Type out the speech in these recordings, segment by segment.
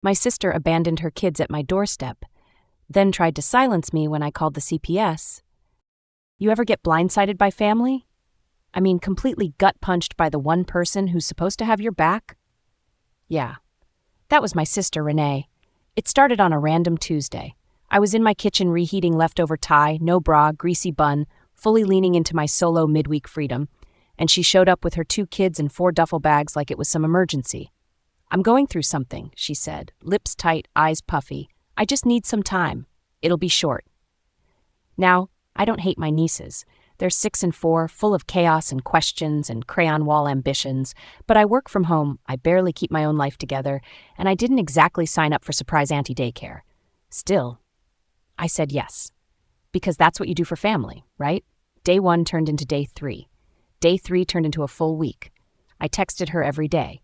My sister abandoned her kids at my doorstep, then tried to silence me when I called the CPS. You ever get blindsided by family? I mean, completely gut-punched by the one person who's supposed to have your back? Yeah, that was my sister, Renee. It started on a random Tuesday. I was in my kitchen reheating leftover Thai, no bra, greasy bun, fully leaning into my solo midweek freedom, and she showed up with her 2 kids and 4 duffel bags like it was some emergency. I'm going through something, she said, lips tight, eyes puffy. I just need some time. It'll be short. Now, I don't hate my nieces. They're 6 and 4, full of chaos and questions and crayon wall ambitions, but I work from home, I barely keep my own life together, and I didn't exactly sign up for surprise auntie daycare. Still, I said yes. Because that's what you do for family, right? Day 1 turned into day 3. Day 3 turned into a full week. I texted her every day.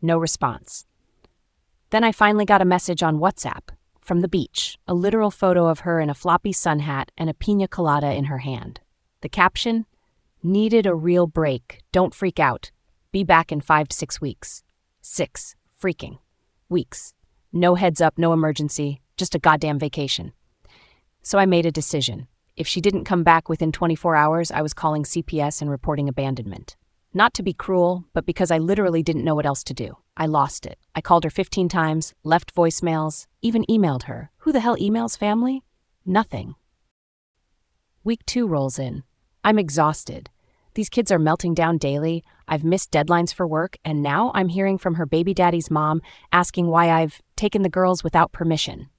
No response. Then I finally got a message on WhatsApp from the beach, a literal photo of her in a floppy sun hat and a pina colada in her hand. The caption? Needed a real break. Don't freak out. Be back in 5 to 6 weeks. 6 freaking weeks. No heads up, no emergency, just a goddamn vacation. So I made a decision. If she didn't come back within 24 hours, I was calling CPS and reporting abandonment. Not to be cruel, but because I literally didn't know what else to do. I lost it. I called her 15 times, left voicemails, even emailed her. Who the hell emails family? Nothing. Week 2 rolls in. I'm exhausted. These kids are melting down daily. I've missed deadlines for work, and now I'm hearing from her baby daddy's mom asking why I've taken the girls without permission.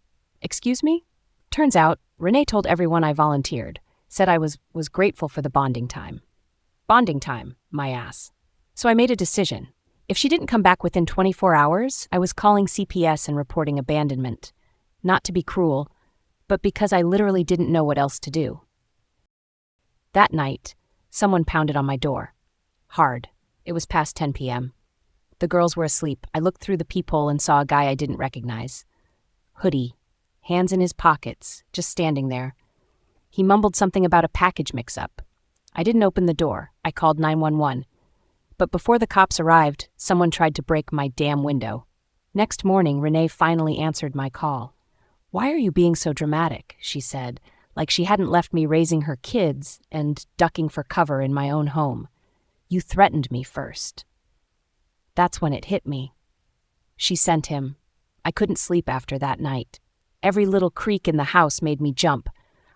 Excuse me? Turns out, Renee told everyone I volunteered, said I was grateful for the bonding time. Bonding time, my ass. So I made a decision. If she didn't come back within 24 hours, I was calling CPS and reporting abandonment. Not to be cruel, but because I literally didn't know what else to do. That night, someone pounded on my door. Hard. It was past 10 p.m. The girls were asleep. I looked through the peephole and saw a guy I didn't recognize. Hoodie, hands in his pockets, just standing there. He mumbled something about a package mix-up. I didn't open the door. I called 911. But before the cops arrived, someone tried to break my damn window. Next morning, Renee finally answered my call. "Why are you being so dramatic?" she said, like she hadn't left me raising her kids and ducking for cover in my own home. "You threatened me first." That's when it hit me. She sent him. I couldn't sleep after that night. Every little creak in the house made me jump.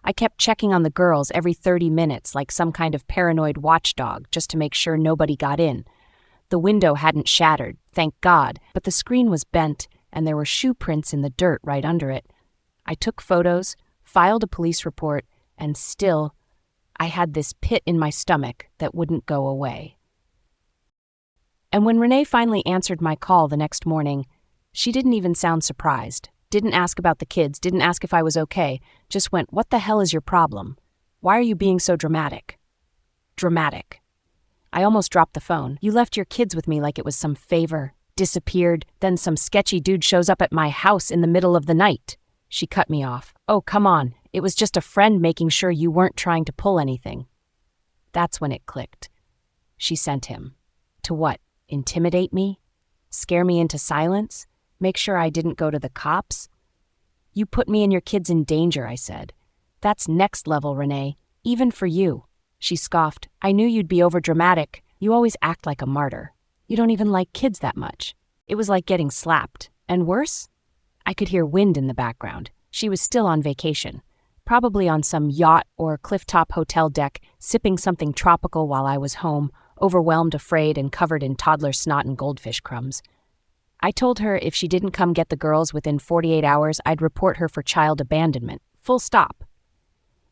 I kept checking on the girls every 30 minutes like some kind of paranoid watchdog just to make sure nobody got in. The window hadn't shattered, thank God, but the screen was bent and there were shoe prints in the dirt right under it. I took photos, filed a police report, and still, I had this pit in my stomach that wouldn't go away. And when Renee finally answered my call the next morning, she didn't even sound surprised. Didn't ask about the kids, didn't ask if I was okay, just went, "What the hell is your problem? Why are you being so dramatic?" Dramatic. I almost dropped the phone. "You left your kids with me like it was some favor, disappeared, then some sketchy dude shows up at my house in the middle of the night." She cut me off. "Oh, come on. It was just a friend making sure you weren't trying to pull anything." That's when it clicked. She sent him. To what? Intimidate me? Scare me into silence? Make sure I didn't go to the cops? "You put me and your kids in danger," I said. "That's next level, Renee, even for you." She scoffed. "I knew you'd be overdramatic. You always act like a martyr. You don't even like kids that much." It was like getting slapped. And worse? I could hear wind in the background. She was still on vacation, probably on some yacht or clifftop hotel deck, sipping something tropical while I was home, overwhelmed, afraid, and covered in toddler snot and goldfish crumbs. I told her if she didn't come get the girls within 48 hours, I'd report her for child abandonment. Full stop.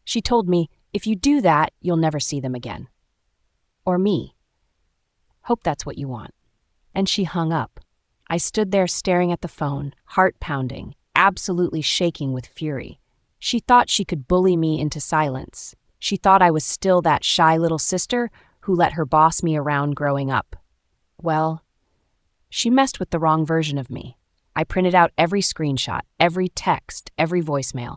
She told me, "If you do that, you'll never see them again." Or me. Hope that's what you want. And she hung up. I stood there staring at the phone, heart pounding, absolutely shaking with fury. She thought she could bully me into silence. She thought I was still that shy little sister who let her boss me around growing up. Well, she messed with the wrong version of me. I printed out every screenshot, every text, every voicemail.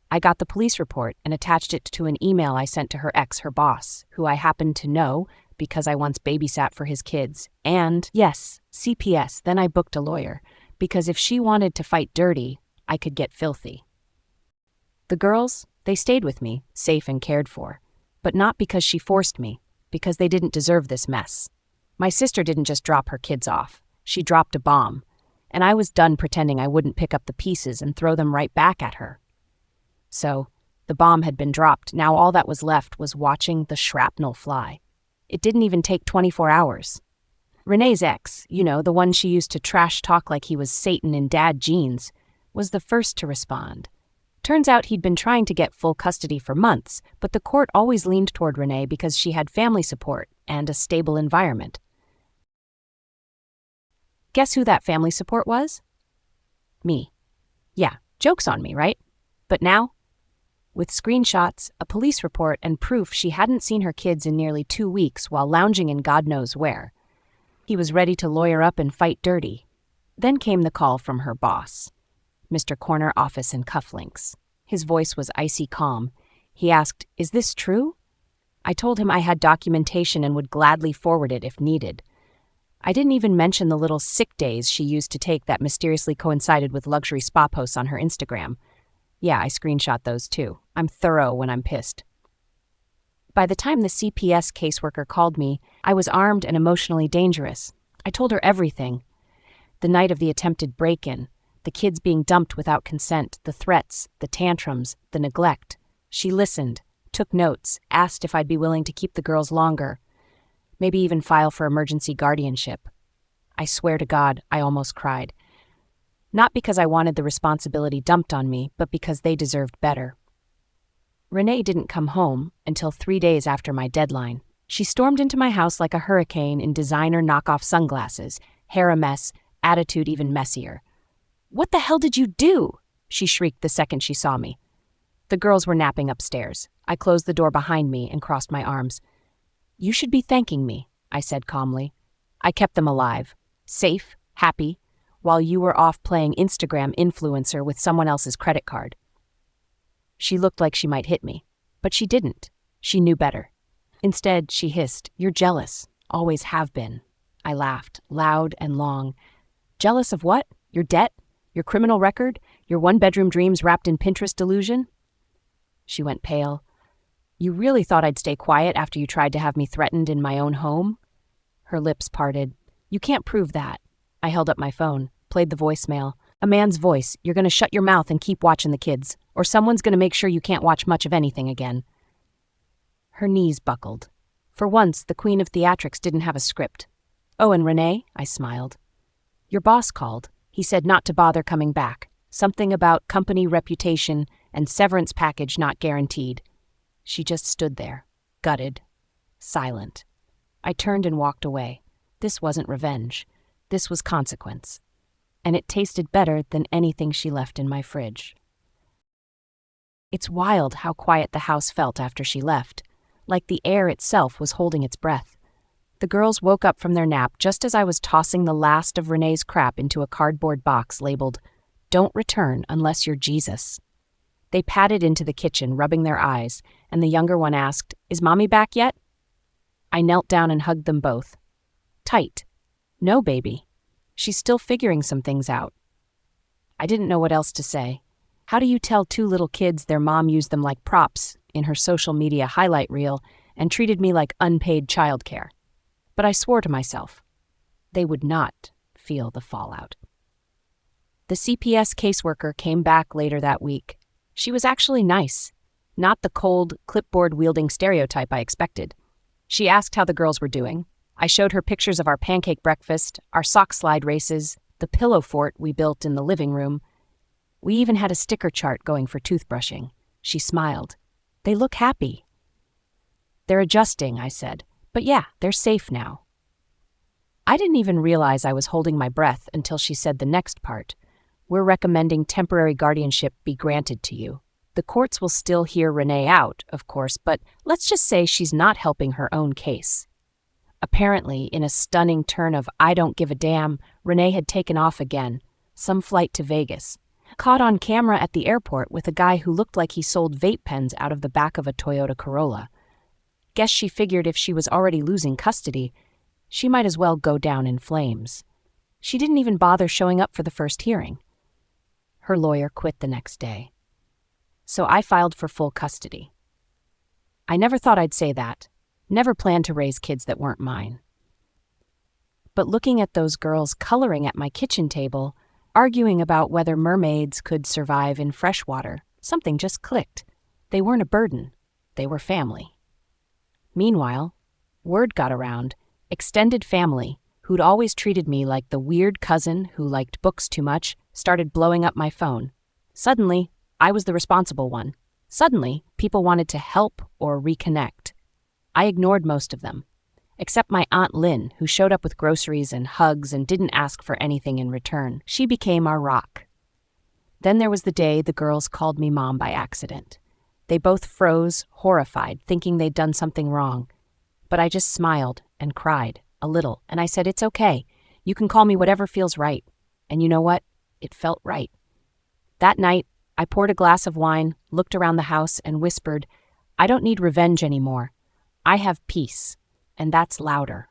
I got the police report and attached it to an email I sent to her ex, her boss, who I happened to know because I once babysat for his kids. And, yes, CPS, then I booked a lawyer, because if she wanted to fight dirty, I could get filthy. The girls, they stayed with me, safe and cared for. But not because she forced me, because they didn't deserve this mess. My sister didn't just drop her kids off. She dropped a bomb, and I was done pretending I wouldn't pick up the pieces and throw them right back at her. So, the bomb had been dropped. Now all that was left was watching the shrapnel fly. It didn't even take 24 hours. Renee's ex, the one she used to trash talk like he was Satan in dad jeans, was the first to respond. Turns out he'd been trying to get full custody for months, but the court always leaned toward Renee because she had family support and a stable environment. Guess who that family support was? Me. Yeah, joke's on me, right? But now, with screenshots, a police report, and proof she hadn't seen her kids in nearly 2 weeks while lounging in God knows where, he was ready to lawyer up and fight dirty. Then came the call from her boss, Mr. Corner Office in cufflinks. His voice was icy calm. He asked, "Is this true?" I told him I had documentation and would gladly forward it if needed. I didn't even mention the little sick days she used to take that mysteriously coincided with luxury spa posts on her Instagram. Yeah, I screenshot those too. I'm thorough when I'm pissed. By the time the CPS caseworker called me, I was armed and emotionally dangerous. I told her everything. The night of the attempted break-in, the kids being dumped without consent, the threats, the tantrums, the neglect. She listened, took notes, asked if I'd be willing to keep the girls longer, maybe even file for emergency guardianship. I swear to God, I almost cried. Not because I wanted the responsibility dumped on me, but because they deserved better. Renee didn't come home until 3 days after my deadline. She stormed into my house like a hurricane in designer knockoff sunglasses, hair a mess, attitude even messier. "What the hell did you do?" she shrieked the second she saw me. The girls were napping upstairs. I closed the door behind me and crossed my arms. "You should be thanking me," I said calmly. "I kept them alive, safe, happy, while you were off playing Instagram influencer with someone else's credit card." She looked like she might hit me, but she didn't. She knew better. Instead, she hissed, "You're jealous. Always have been." I laughed, loud and long. "Jealous of what? Your debt? Your criminal record? Your one-bedroom dreams wrapped in Pinterest delusion?" She went pale. "You really thought I'd stay quiet after you tried to have me threatened in my own home?" Her lips parted. "You can't prove that." I held up my phone, played the voicemail. A man's voice. "You're going to shut your mouth and keep watching the kids, or someone's going to make sure you can't watch much of anything again." Her knees buckled. For once, the queen of theatrics didn't have a script. "Oh, and Renee?" I smiled. "Your boss called. He said not to bother coming back. Something about company reputation and severance package not guaranteed." She just stood there, gutted, silent. I turned and walked away. This wasn't revenge. This was consequence. And it tasted better than anything she left in my fridge. It's wild how quiet the house felt after she left, like the air itself was holding its breath. The girls woke up from their nap just as I was tossing the last of Renee's crap into a cardboard box labeled, "Don't return unless you're Jesus." They padded into the kitchen, rubbing their eyes, and the younger one asked, "Is Mommy back yet?" I knelt down and hugged them both. Tight. "No, baby. She's still figuring some things out." I didn't know what else to say. How do you tell 2 little kids their mom used them like props in her social media highlight reel and treated me like unpaid childcare? But I swore to myself, they would not feel the fallout. The CPS caseworker came back later that week. She was actually nice, not the cold, clipboard-wielding stereotype I expected. She asked how the girls were doing. I showed her pictures of our pancake breakfast, our sock slide races, the pillow fort we built in the living room. We even had a sticker chart going for toothbrushing. She smiled. "They look happy." "They're adjusting," I said. "But yeah, they're safe now." I didn't even realize I was holding my breath until she said the next part. "We're recommending temporary guardianship be granted to you. The courts will still hear Renee out, of course, but let's just say she's not helping her own case." Apparently, in a stunning turn of I don't give a damn, Renee had taken off again, some flight to Vegas. Caught on camera at the airport with a guy who looked like he sold vape pens out of the back of a Toyota Corolla. Guess she figured if she was already losing custody, she might as well go down in flames. She didn't even bother showing up for the first hearing. Her lawyer quit the next day. So I filed for full custody. I never thought I'd say that. Never planned to raise kids that weren't mine. But looking at those girls coloring at my kitchen table, arguing about whether mermaids could survive in fresh water, something just clicked. They weren't a burden. They were family. Meanwhile, word got around. Extended family, who'd always treated me like the weird cousin who liked books too much, started blowing up my phone. Suddenly, I was the responsible one. Suddenly, people wanted to help or reconnect. I ignored most of them, except my Aunt Lynn, who showed up with groceries and hugs and didn't ask for anything in return. She became our rock. Then there was the day the girls called me Mom by accident. They both froze, horrified, thinking they'd done something wrong. But I just smiled and cried, a little, and I said, "It's okay. You can call me whatever feels right." And you know what? It felt right. That night, I poured a glass of wine, looked around the house, and whispered, "I don't need revenge anymore. I have peace, and that's louder."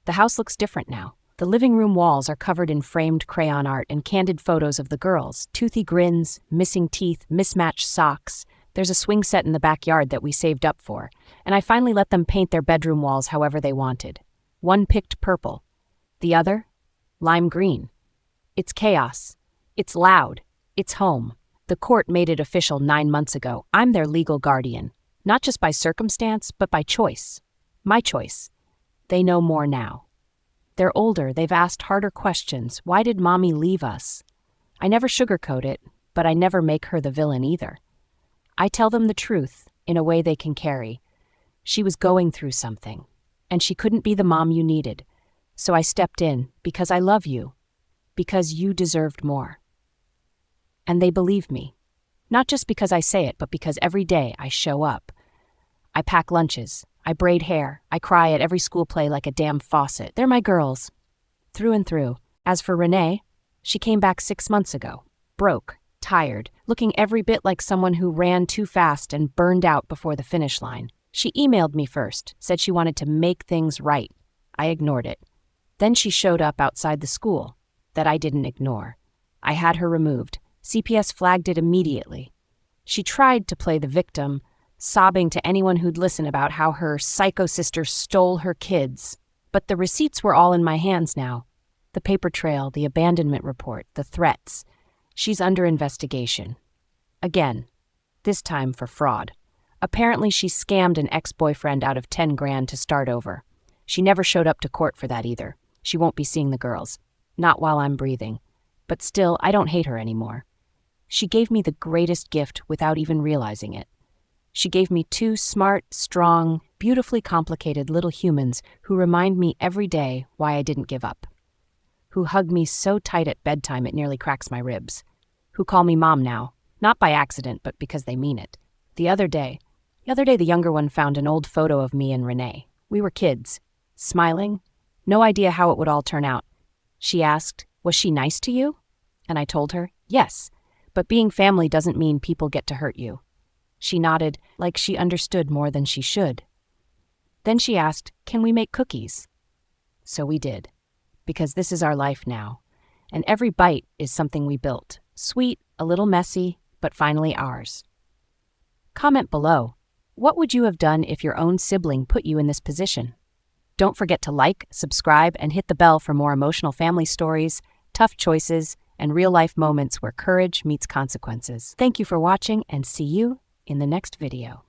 The house looks different now. The living room walls are covered in framed crayon art and candid photos of the girls, toothy grins, missing teeth, mismatched socks. There's a swing set in the backyard that we saved up for, and I finally let them paint their bedroom walls however they wanted. One picked purple, the other, lime green. It's chaos. It's loud. It's home. The court made it official 9 months ago. I'm their legal guardian, not just by circumstance, but by choice. My choice. They know more now. They're older. They've asked harder questions. Why did Mommy leave us? I never sugarcoat it, but I never make her the villain either. I tell them the truth in a way they can carry. She was going through something, and she couldn't be the mom you needed. So I stepped in because I love you, because you deserved more. And they believe me, not just because I say it, but because every day I show up. I pack lunches, I braid hair, I cry at every school play like a damn faucet. They're my girls, through and through. As for Renee, she came back 6 months ago, broke, tired, looking every bit like someone who ran too fast and burned out before the finish line. She emailed me first, said she wanted to make things right. I ignored it. Then she showed up outside the school, that I didn't ignore. I had her removed. CPS flagged it immediately. She tried to play the victim, sobbing to anyone who'd listen about how her psycho sister stole her kids. But the receipts were all in my hands now. The paper trail, the abandonment report, the threats. She's under investigation. Again, this time for fraud. Apparently she scammed an ex-boyfriend out of 10 grand to start over. She never showed up to court for that either. She won't be seeing the girls. Not while I'm breathing. But still, I don't hate her anymore. She gave me the greatest gift without even realizing it. She gave me 2 smart, strong, beautifully complicated little humans who remind me every day why I didn't give up. Who hug me so tight at bedtime it nearly cracks my ribs. Who call me Mom now, not by accident, but because they mean it. The other day, the younger one found an old photo of me and Renee. We were kids, smiling, no idea how it would all turn out. She asked, "Was she nice to you?" And I told her, "Yes, but being family doesn't mean people get to hurt you." She nodded, like she understood more than she should. Then she asked, "Can we make cookies?" So we did, because this is our life now, and every bite is something we built. Sweet, a little messy, but finally ours. Comment below. What would you have done if your own sibling put you in this position? Don't forget to like, subscribe, and hit the bell for more emotional family stories, tough choices, and real-life moments where courage meets consequences. Thank you for watching, and see you in the next video.